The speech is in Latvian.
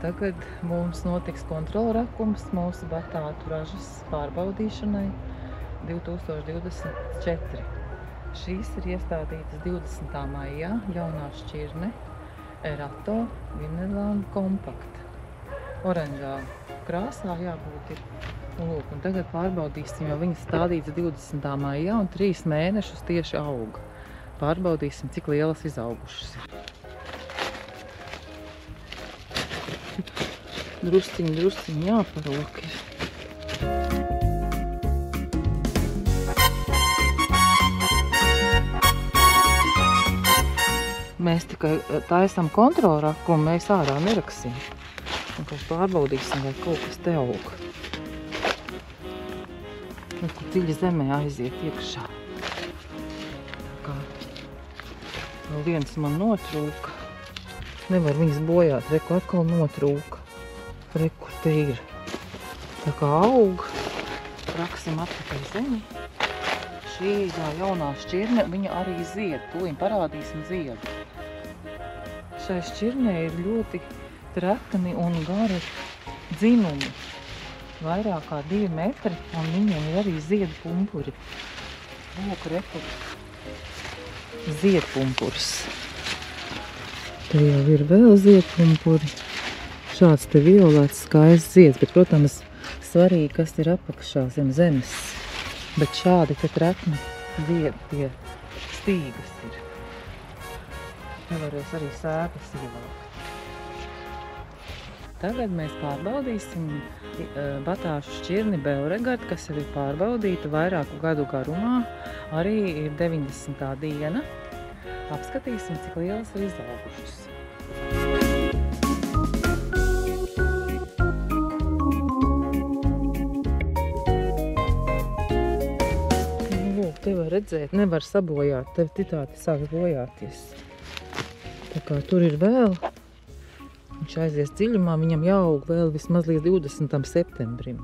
Tagad mums notiks kontrolrakums mūsu batātu ražas pārbaudīšanai 2024. Šīs ir iestādītas 20. maijā, jaunā šķirne Erato Vinelāna kompakta. Oranžā krāsā jābūt ir. Un tagad pārbaudīsim, jo viņas stādītas 20. maijā un 3 mēnešus tieši auga. Pārbaudīsim, cik lielas izaugušas ir. Drusciņi jāparok ir. Mēs tikai taisam kontrolrakumu, mēs ārā neraksim. Un kaut pārbaudīsim, vai kaut kas te aug. Un kur dziļi zemē aiziet iekšā. Tā kā vēl viens man notrūka. Nevar viņas bojāt, reku atkal notrūka. Reku te ir. Tā kā aug. Raksim atpakaļ zemi. Šī jaunā šķirne, viņa arī zied. Tūliņ parādīsim ziedu. Šai šķirnē ir ļoti trekni un gari dzinumi. Vairāk kā 2 metri, un viņiem ir arī ziedpumpuri. Lūk, reku. Ziedpumpurs. Te jau ir vēl ziedpumpuri. Šāds te violēts skaists zieds, bet, protams, svarīgi, kas ir apakšā zem zemes. Bet šādi te trekni ziedi pie stīgas ir. Nevarēs arī sēklas ievākt. Tagad mēs pārbaudīsim batāšu šķirni Beauregard, kas jau ir pārbaudīta vairāku gadu garumā. Arī ir 90. diena. Apskatīsim, cik lielas ir izaugušas. Lūk, te var redzēt, nevar sabojāt, tev titāti sāk bojāties. Tā kā tur ir vēl, viņš aizies dziļumā, viņam jāaug vēl vismaz līdz 20. septembrim.